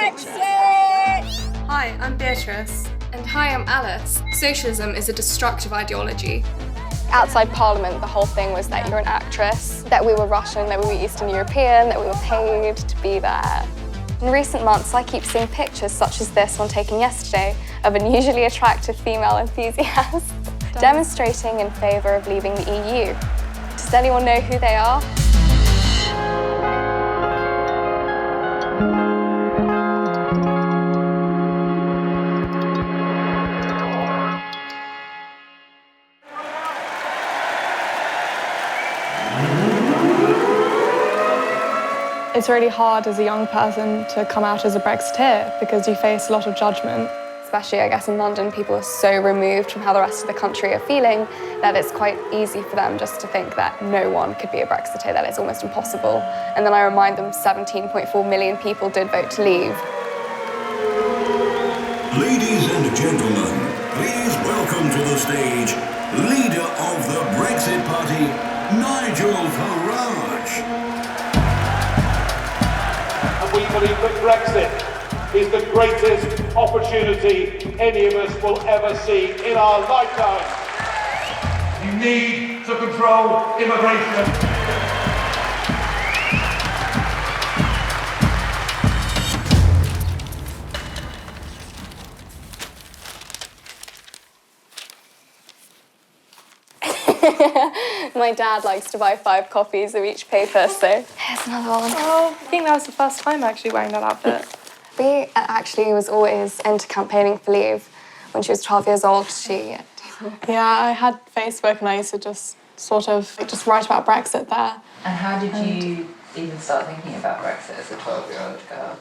Brexit! Hi, I'm Beatrice. And hi, I'm Alice. Socialism is a destructive ideology. Outside Parliament, the whole thing was that you're an actress, that we were Russian, that we were Eastern European, that we were paid to be there. In recent months, I keep seeing pictures such as this one taken yesterday of unusually attractive female enthusiasts demonstrating in favour of leaving the EU. Does anyone know who they are? It's really hard as a young person to come out as a Brexiteer because you face a lot of judgment. Especially, I guess, in London, people are so removed from how the rest of the country are feeling that it's quite easy for them just to think that no one could be a Brexiteer, that it's almost impossible. And then I remind them 17.4 million people did vote to leave. Ladies and gentlemen, please welcome to the stage leader of the Brexit Party, Nigel Farage. We believe that Brexit is the greatest opportunity any of us will ever see in our lifetime. You need to control immigration. My dad likes to buy 5 copies of each paper, so here's another one. Oh, I think that was the first time actually wearing that outfit. Bea actually was always into campaigning for Leave. When she was 12 years old, she... Yeah, I had Facebook and I used to just just write about Brexit there. And how did you even start thinking about Brexit as a 12-year-old girl?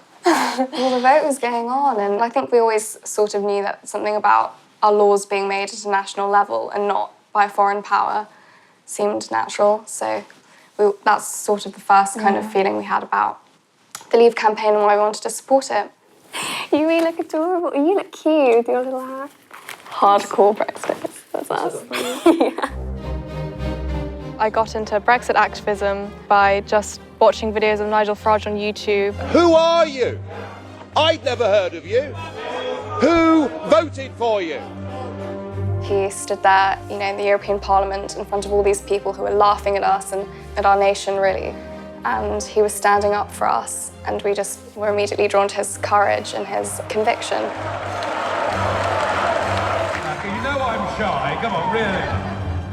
Well, the vote was going on, and I think we always sort of knew that something about our laws being made at a national level and not by a foreign power seemed natural. So that's sort of the first kind of feeling we had about the Leave campaign and why we wanted to support it. You really look adorable. You look cute with your little hat. Hardcore Brexit. That's us. Yeah. I got into Brexit activism by just watching videos of Nigel Farage on YouTube. Who are you? I'd never heard of you. Who voted for you? He stood there, you know, in the European Parliament in front of all these people who were laughing at us and at our nation, really. And he was standing up for us, and we just were immediately drawn to his courage and his conviction. You know I'm shy, come on, really.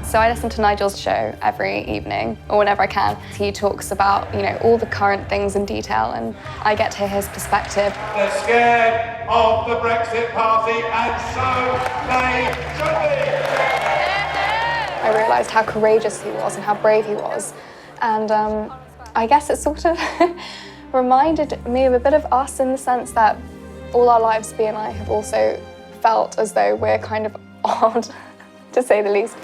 So I listen to Nigel's show every evening, or whenever I can. He talks about, you know, all the current things in detail, and I get to hear his perspective. They're scared of the Brexit Party, and so they should be. I realised how courageous he was and how brave he was. And I guess it sort of reminded me of a bit of us in the sense that all our lives, Bea and I have also felt as though we're kind of odd, to say the least.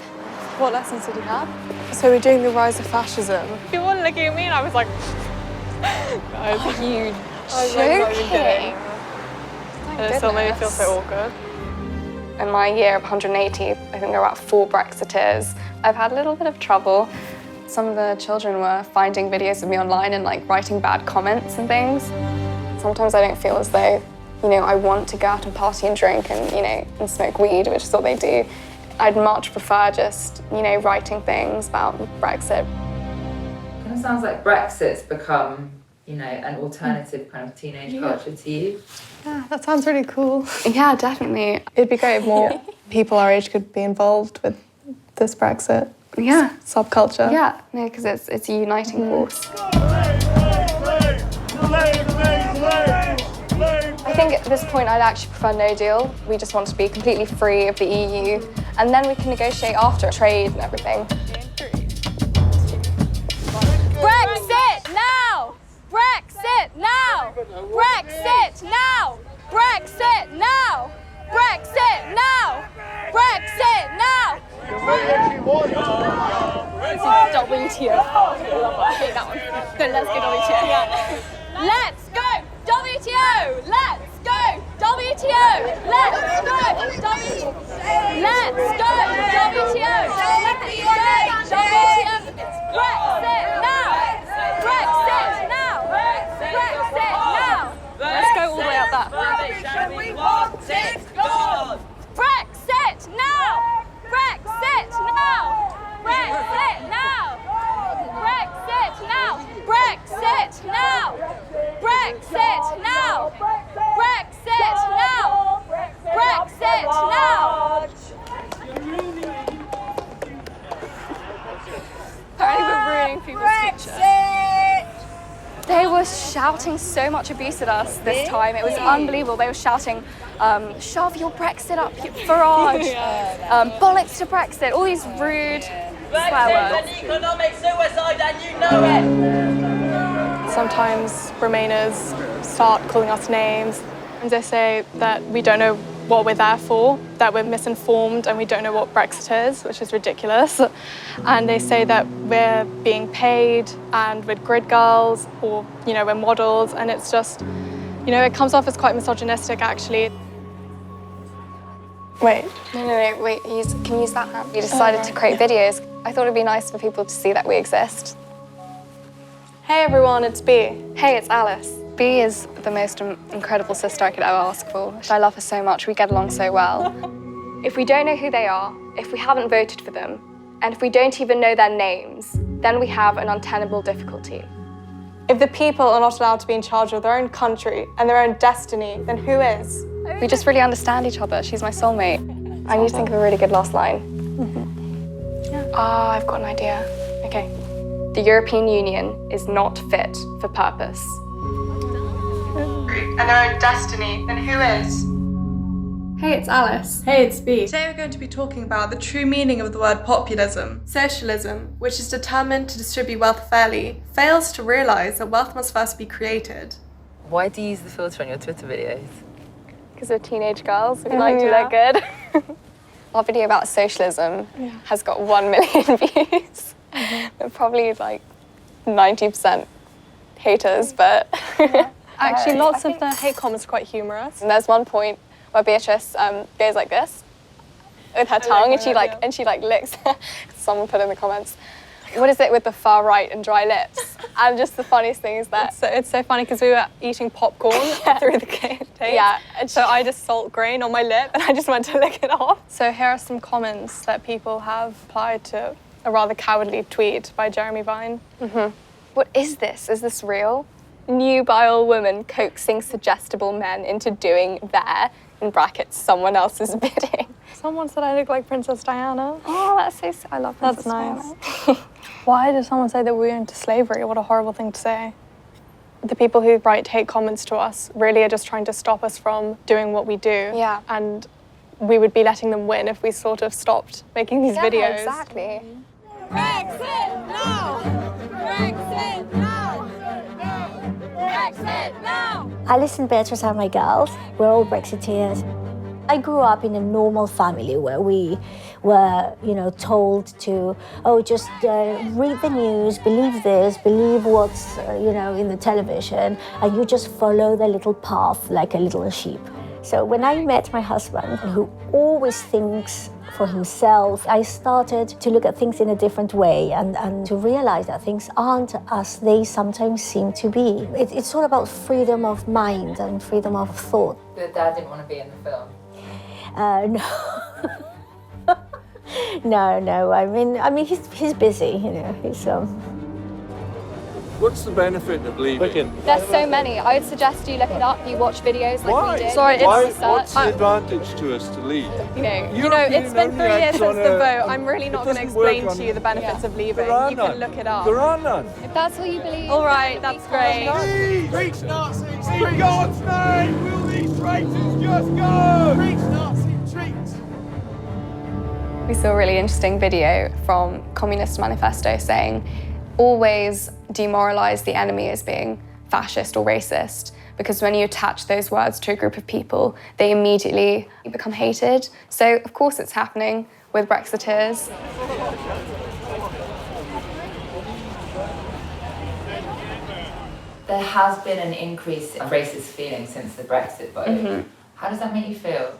What lessons did you have? So we're doing the rise of fascism. You weren't looking at me and I was like... You joking? And it still made me feel so awkward. In my year of 180, I think there were about 4 Brexiteers. I've had a little bit of trouble. Some of the children were finding videos of me online and like writing bad comments and things. Sometimes I don't feel as though, you know, I want to go out and party and drink and, you know, and smoke weed, which is what they do. I'd much prefer just, you know, writing things about Brexit. It kind of sounds like Brexit's become, you know, an alternative kind of teenage culture to you. Yeah, that sounds really cool. Yeah, definitely. It'd be great if more people our age could be involved with this Brexit subculture. Yeah, no, because it's a uniting force. I think at this point I'd actually prefer no deal. We just want to be completely free of the EU, and then we can negotiate after trade and everything. Brexit now! Brexit now! Brexit now! Brexit now! Brexit now! Brexit now! WTO. I hate that one. Good, let's go WTO. Yeah. Let's go WTO! Let's go WTO! Let's go WTO! Let's go WTO! Let's go WTO! Brexit now! Brexit now! Brexit now! Let's go all the way up were shouting so much abuse at us this time. It was unbelievable. They were shouting, shove your Brexit up your Farage, bollocks to Brexit, all these rude swear words. An economic suicide and you know it! Sometimes Remainers start calling us names and they say that we don't know what we're there for, that we're misinformed and we don't know what Brexit is, which is ridiculous. And they say that we're being paid and we're grid girls or, you know, we're models, and it's just, you know, it comes off as quite misogynistic actually. Wait. No, wait, can you use that hand? We decided to create videos. I thought it'd be nice for people to see that we exist. Hey everyone, it's B. Hey, it's Alice. B is the most incredible sister I could ever ask for. I love her so much, we get along so well. If we don't know who they are, if we haven't voted for them, and if we don't even know their names, then we have an untenable difficulty. If the people are not allowed to be in charge of their own country and their own destiny, then who is? We just really understand each other. She's my soulmate. I need to think of a really good last line. I've got an idea. Okay. The European Union is not fit for purpose. And their own destiny, then who is? Hey, it's Alice. Hey, it's B. Today we're going to be talking about the true meaning of the word populism. Socialism, which is determined to distribute wealth fairly, fails to realise that wealth must first be created. Why do you use the filter on your Twitter videos? Because we're teenage girls, we like to look good. Our video about socialism has got 1 million views. We're probably like 90% haters, but... Actually, lots of the hate comments are quite humorous. And there's one point where Beatrice goes like this with her tongue, and she licks. Someone put in the comments, what is it with the far right and dry lips? And just the funniest thing is that it's so funny because we were eating popcorn through the tape. Yeah, and so I just salt grain on my lip and I just went to lick it off. So here are some comments that people have applied to a rather cowardly tweet by Jeremy Vine. What is this? Is this real? Nubile woman coaxing suggestible men into doing their, in brackets, someone else's bidding. Someone said I look like Princess Diana. Oh, that's so... I love Princess Diana. Why did someone say that we were into slavery? What a horrible thing to say. The people who write hate comments to us really are just trying to stop us from doing what we do. Yeah. And we would be letting them win if we sort of stopped making these videos. Exactly. Brexit now! Brexit now! Brexit now! Alice and Beatrice are my girls. We're all Brexiteers. I grew up in a normal family where we were, you know, told to, just read the news, believe this, believe what's, in the television, and you just follow the little path like a little sheep. So when I met my husband, who always thinks for himself, I started to look at things in a different way and to realize that things aren't as they sometimes seem to be. It's all about freedom of mind and freedom of thought. Your dad didn't want to be in the film? No. No. I mean, he's busy. He's What's the benefit of leaving? There's so many. I would suggest you look it up. You watch videos like Why? we did. Sorry, What's the advantage to us to leave? It's been 3 years since the vote. I'm really not going to explain to you the benefits of leaving. You can look it up. There are none. If that's what you believe. All right, that's great. Preach Nazis! For God's name, will these traitors just go? Preach Nazi, treat! We saw a really interesting video from Communist Manifesto saying, always demoralise the enemy as being fascist or racist, because when you attach those words to a group of people, they immediately become hated. So, of course, it's happening with Brexiteers. There has been an increase in racist feelings since the Brexit vote. How does that make you feel?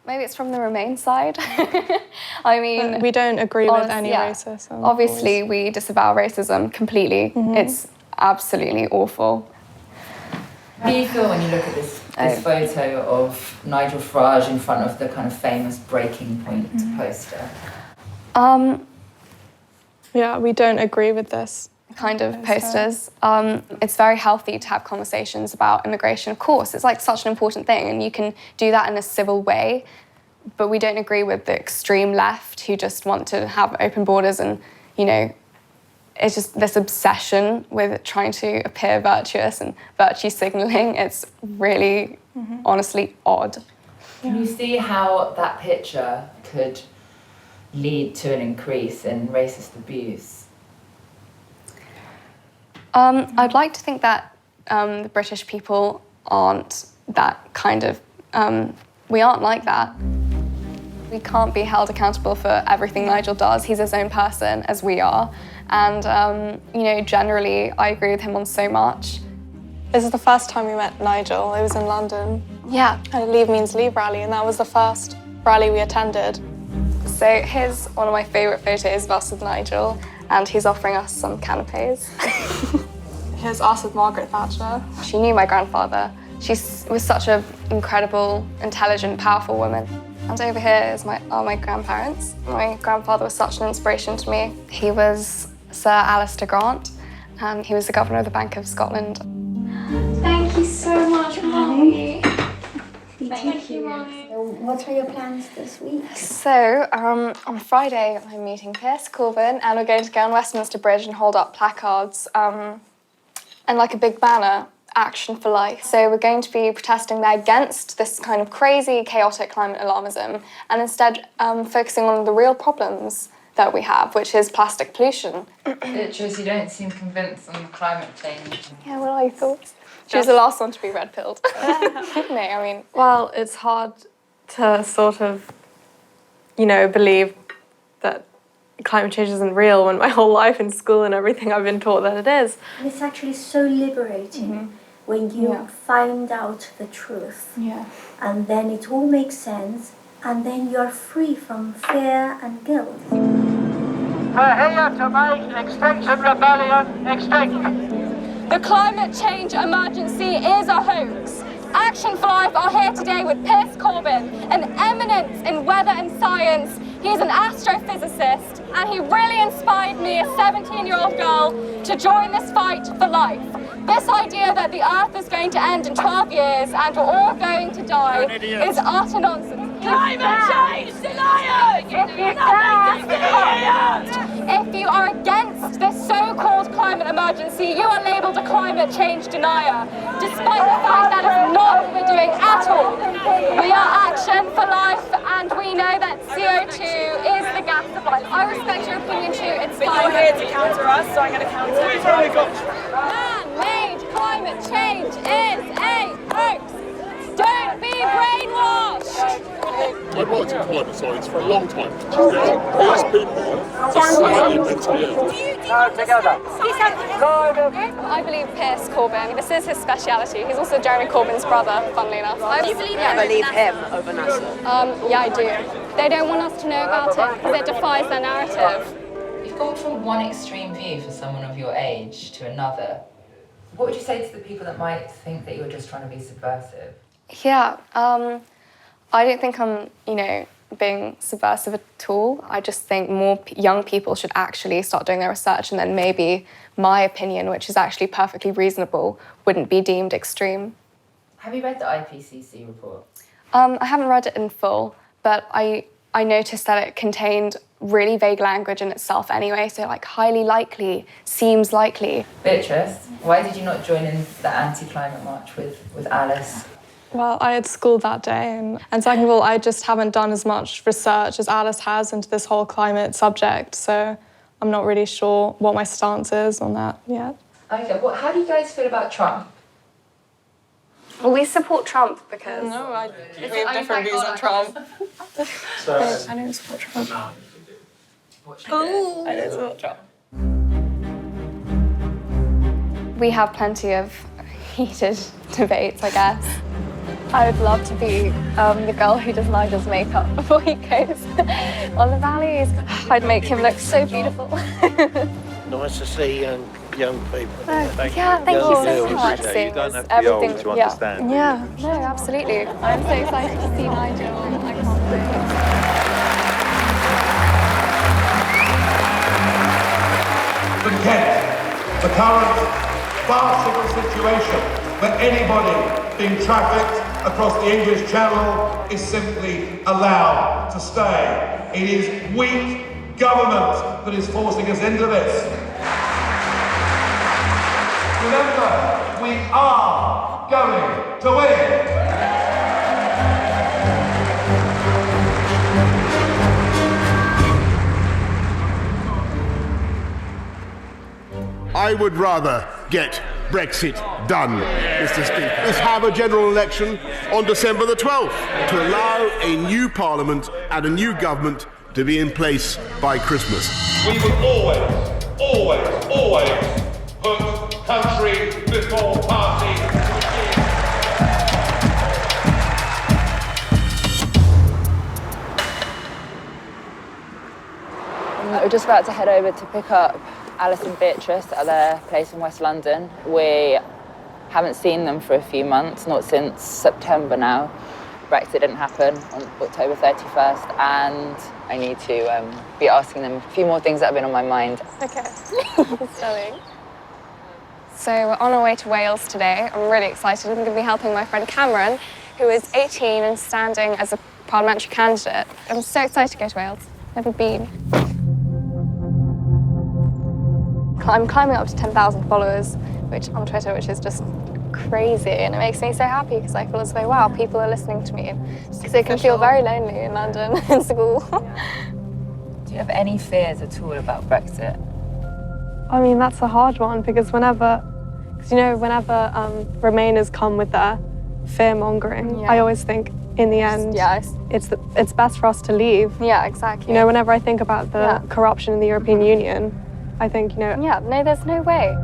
Maybe it's from the Remain side. I mean... we don't agree with any racism. Obviously, we disavow racism completely. It's absolutely awful. How do you feel when you look at this photo of Nigel Farage in front of the kind of famous Breaking Point poster? Yeah, we don't agree with this. Kind of posters. It's very healthy to have conversations about immigration. Of course, it's like such an important thing, and you can do that in a civil way, but we don't agree with the extreme left who just want to have open borders and, it's just this obsession with trying to appear virtuous and virtue signalling. It's really, honestly, odd. Can you see how that picture could lead to an increase in racist abuse? I'd like to think that the British people aren't that kind of... we aren't like that. We can't be held accountable for everything Nigel does. He's his own person, as we are. And, you know, generally, I agree with him on so much. This is the first time we met Nigel. It was in London. Yeah. At a Leave Means Leave rally, and that was the first rally we attended. So here's one of my favourite photos of us with Nigel, and he's offering us some canapes. Here's us with Margaret Thatcher. She knew my grandfather. She was such an incredible, intelligent, powerful woman. And over here are my grandparents. My grandfather was such an inspiration to me. He was Sir Alistair Grant, and he was the governor of the Bank of Scotland. Thank you so much, Mommy. Thank you, Mommy. What are your plans this week? So, on Friday, I'm meeting Piers Corbyn, and we're going to go on Westminster Bridge and hold up placards and like a big banner, Action for Life. So we're going to be protesting there against this kind of crazy, chaotic climate alarmism, and instead focusing on the real problems that we have, which is plastic pollution. Beatrice, you don't seem convinced on climate change. Yeah, what are your thoughts? She was the last one to be red-pilled. No, I mean... Well, it's hard to sort of, you know, believe that climate change isn't real when my whole life in school and everything I've been taught that it is. And it's actually so liberating when you find out the truth. Yeah. And then it all makes sense, and then you're free from fear and guilt. We're here to make Extinction Rebellion extinct. The climate change emergency is a hoax. Action for Life are here today with Piers Corbyn, an eminence in weather and science. He's an astrophysicist, and he really inspired me, a 17-year-old girl, to join this fight for life. This idea that the Earth is going to end in 12 years and we're all going to die is utter nonsense. Climate change deniers! If you are against this so-called climate emergency, you are labelled a climate change denier, despite the fact that is not what we're doing at all. We are Action for Life, and we know that CO2 is the gas of life. I respect your opinion too, it's fine. But you're here to counter us, so I'm going to counter you. Man-made climate change is a hoax. Don't be brainwashed. I've worked in climate science for a long time. These people are slightly mentally ill. I believe Piers Corbyn. This is his speciality. He's also Jeremy Corbyn's brother, funnily enough. Do you believe him over NASA? Yeah, I do. They don't want us to know about it because it defies their narrative. You've gone from one extreme view for someone of your age to another. What would you say to the people that might think that you're just trying to be subversive? Yeah, I don't think I'm, you know, being subversive at all. I just think more young people should actually start doing their research, and then maybe my opinion, which is actually perfectly reasonable, wouldn't be deemed extreme. Have you read the IPCC report? I haven't read it in full, but I noticed that it contained really vague language in itself anyway, so like highly likely, seems likely. Beatrice, why did you not join in the anti-climate march with Alice? Well, I had school that day, and second of all, I just haven't done as much research as Alice has into this whole climate subject, so I'm not really sure what my stance is on that yet. Okay, well, how do you guys feel about Trump? Well, we support Trump because... No, we have different views on Trump. I don't support Trump. I don't support Trump. We have plenty of heated debates, I guess. I would love to be the girl who does Nigel's makeup before he goes on the rallies. I'd make him look so beautiful. Nice to see young people. Thank you so much. You don't have to be old to understand. Yeah, no, absolutely. I'm so excited to see Nigel. I can't wait. The Kent, the current farcical situation that anybody being trafficked across the English Channel is simply allowed to stay. It is weak government that is forcing us into this. remember, we are going to win. I would rather get Brexit done, Mr. Speaker. Let's have a general election on December the 12th to allow a new parliament and a new government to be in place by Christmas. We will always put country before party. We're just about to head over to pick up Alice and Beatrice at their place in West London. We haven't seen them for a few months, not since September now. Brexit didn't happen on October 31st, and I need to be asking them a few more things that have been on my mind. Okay. Stunning. So we're on our way to Wales today. I'm really excited. I'm going to be helping my friend Cameron, who is 18 and standing as a parliamentary candidate. I'm so excited to go to Wales. Never been. I'm climbing up to 10,000 followers on Twitter, which is just crazy, and it makes me so happy because I feel as though, wow, people are listening to me. Because it can feel very lonely in London in school. Do you have any fears at all about Brexit? I mean, that's a hard one because whenever Remainers come with their fear-mongering, I always think, in the end, it's best for us to leave. Yeah, exactly. You know, whenever I think about the corruption in the European Union, I think, Yeah, no, there's no way.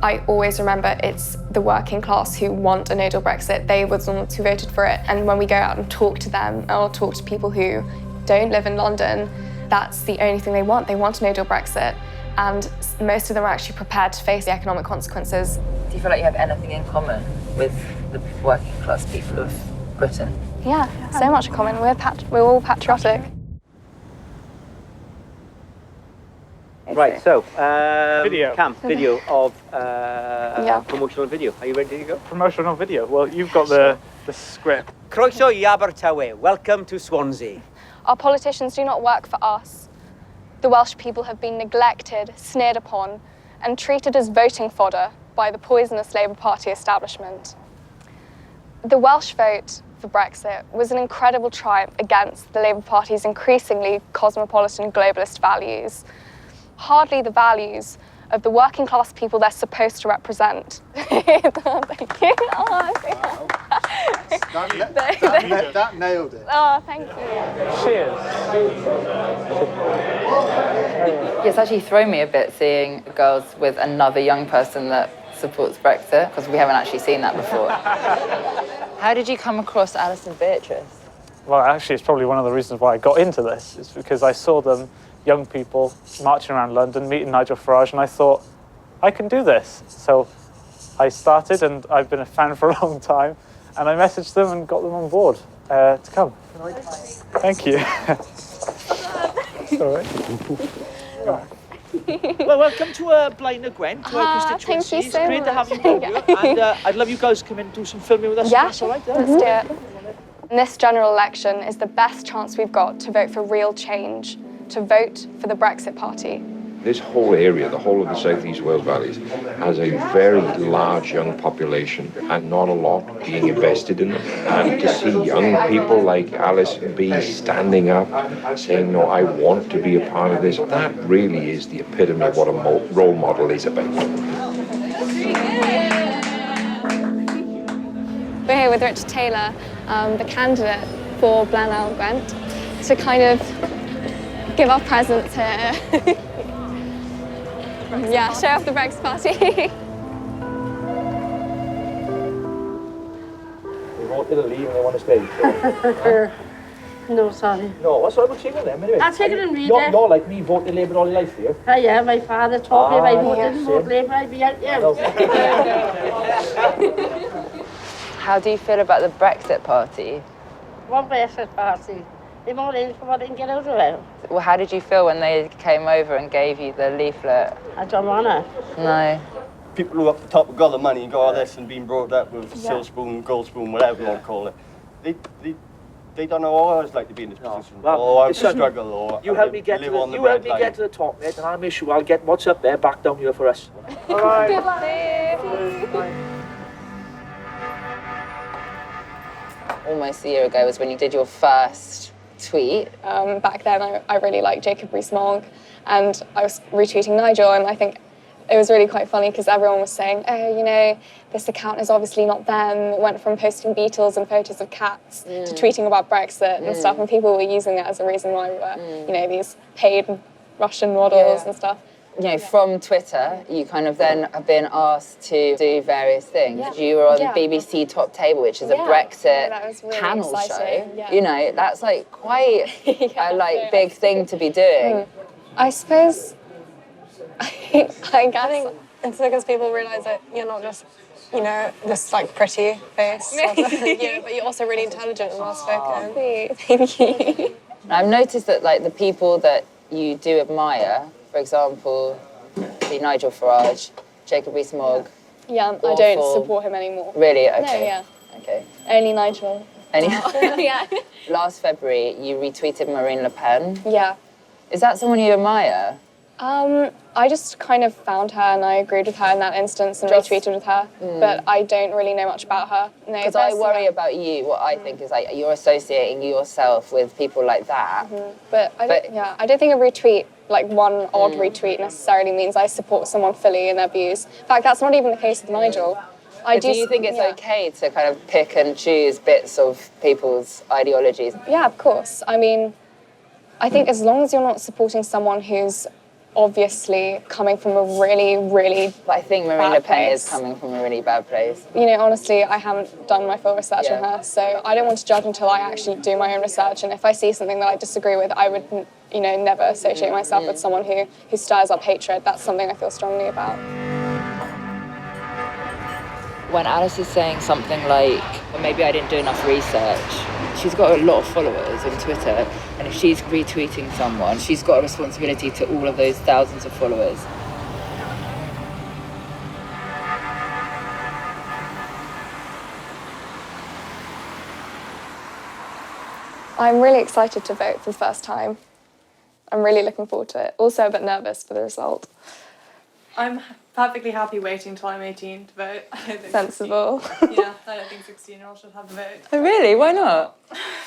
I always remember it's the working class who want a no-deal Brexit. They were the ones who voted for it. And when we go out and talk to them, or talk to people who don't live in London, that's the only thing they want. They want a no-deal Brexit. And most of them are actually prepared to face the economic consequences. Do you feel like you have anything in common with the working class people of Britain? Yeah, so much in common. We're all patriotic. Right, so video. Cam, video of promotional video. Are you ready to go? Promotional video. Well, you've got the script. Croeso I Abertawe. Welcome to Swansea. Our politicians do not work for us. The Welsh people have been neglected, sneered upon, and treated as voting fodder by the poisonous Labour Party establishment. The Welsh vote for Brexit was an incredible triumph against the Labour Party's increasingly cosmopolitan globalist values. Hardly the values of the working class people they're supposed to represent. Thank you. Oh, that nailed it. Oh, thank you. Cheers. It's actually thrown me a bit seeing girls with another young person that supports Brexit, because we haven't actually seen that before. How did you come across Alice and Beatrice? Well, actually, it's probably one of the reasons why I got into this. It's because I saw them, young people, marching around London, meeting Nigel Farage, and I thought, I can do this. So I started, and I've been a fan for a long time, and I messaged them and got them on board to come. Thank you. All right. Well, welcome to Blaen y Gwent, to our constituency. Thank you so It's great to have you here, and I'd love you guys to come in and do some filming with us. Yeah, That's all right, let's do it. And this general election is the best chance we've got to vote for real change, to vote for the Brexit Party. This whole area, the whole of the South East Wales Valleys, has a very large young population and not a lot being invested in them. And to see young people like Alice B standing up, saying, no, I want to be a part of this, that really is the epitome of what a role model is about. We're here with Richard Taylor, the candidate for Blaen y Gwent, to kind of give our presence here. Yeah, show off the Brexit Party. They wanted to leave and they want to stay. No, sorry. No, what's wrong with taking them anyway? I'll take it and read it. You're like me, voted Labour all your life, here. Yeah, my father taught me if I didn't vote Labour, I'd be out there. How do you feel about the Brexit Party? What Brexit Party? They're more in for what they can get out of it. Well, how did you feel when they came over and gave you the leaflet? I don't want it. No. People who up the top have got the money and got all this and been brought up with silk spoon, gold spoon, whatever you want to call it. They They don't know what it's like to be in this position. Well, or I listen, struggle, or you help me get to live the, on the red line. get to the top, mate, and I'll make sure I'll get what's up there back down here for us. All right. Good luck. Almost a year ago was when you did your first tweet. Back then, I really liked Jacob Rees-Mogg, and I was retweeting Nigel, and I think it was really quite funny because everyone was saying, oh, you know, this account is obviously not them. It went from posting beetles and photos of cats to tweeting about Brexit and stuff, and people were using it as a reason why we were, you know, these paid Russian models and stuff. You know, from Twitter, you kind of then have been asked to do various things. You were on the BBC Top Table, which is a Brexit really panel exciting. show. You know, that's like quite a big thing to be doing. I suppose I guess it's because people realise that you're not just, you know, this like pretty face, but you're also really intelligent and well spoken. Thank you. I've noticed that like the people that you do admire, for example, the Nigel Farage, Jacob Rees-Mogg. Yeah, I don't support him anymore. Really? Okay. No, yeah. Okay. Only Nigel. Yeah. Last February, you retweeted Marine Le Pen. Yeah. Is that someone you admire? I just kind of found her and I agreed with her in that instance and retweeted with her, but I don't really know much about her. No, because I worry about you. What I think is like you're associating yourself with people like that. But I don't think a retweet, like one odd retweet, necessarily means I support someone fully in their views. In fact, that's not even the case with Nigel. Do you think it's okay to kind of pick and choose bits of people's ideologies? Yeah, of course. I mean, I think as long as you're not supporting someone who's obviously coming from a really, really But I think Marine Le Pen is coming from a really bad place. You know, honestly, I haven't done my full research on her, so I don't want to judge until I actually do my own research. And if I see something that I disagree with, I would, you know, never associate myself with someone who stirs up hatred. That's something I feel strongly about. When Alice is saying something like, well, maybe I didn't do enough research, she's got a lot of followers on Twitter, and if she's retweeting someone, she's got a responsibility to all of those thousands of followers. I'm really excited to vote for the first time. I'm really looking forward to it. Also a bit nervous for the result. I'm perfectly happy waiting till I'm 18 to vote. Sensible. Yeah, I don't think 16-year-olds should have the vote. Oh, really? Why not?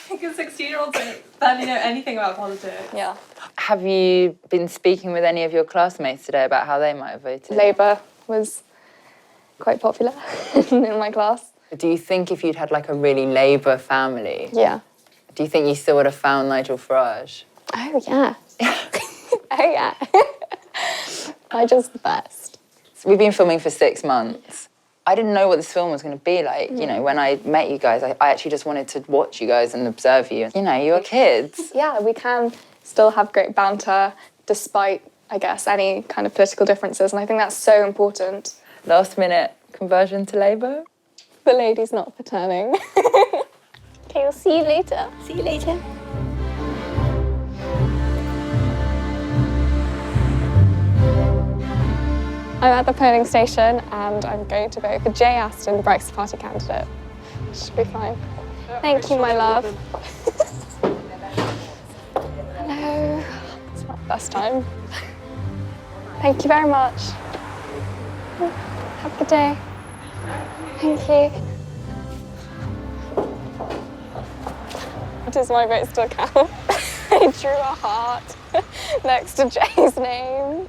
Because 16-year-olds don't barely know anything about politics. Yeah. Have you been speaking with any of your classmates today about how they might have voted? Labour was quite popular in my class. Do you think if you'd had like a really Labour family, do you think you still would have found Nigel Farage? Oh, yeah. Oh, yeah. Nigel's the best. So we've been filming for 6 months. I didn't know what this film was going to be like. You know, when I met you guys, I actually just wanted to watch you guys and observe you. You know, you're kids. Yeah, we can still have great banter despite, I guess, any kind of political differences, and I think that's so important. Last minute conversion to Labour? The lady's not for turning. Okay, we'll see you later. See you later. I'm at the polling station and I'm going to vote for Jay Aston, Brexit Party candidate. Should be fine. Thank you, my love. Hello. It's my first time. Thank you very much. Have a good day. Thank you. Does my vote still count? I drew a heart next to Jay's name.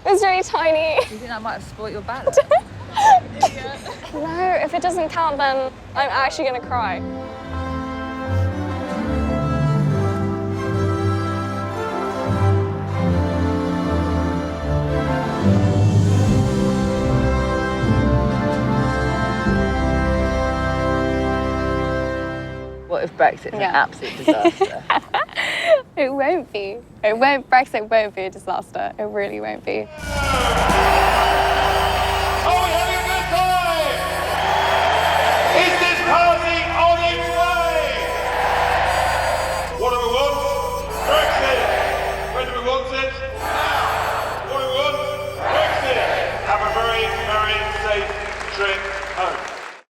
It was really tiny. You think that might have spoilt your ballot? No, if it doesn't count, then I'm actually going to cry. What if Brexit's an absolute disaster? It won't be. Brexit won't be a disaster. It really won't be.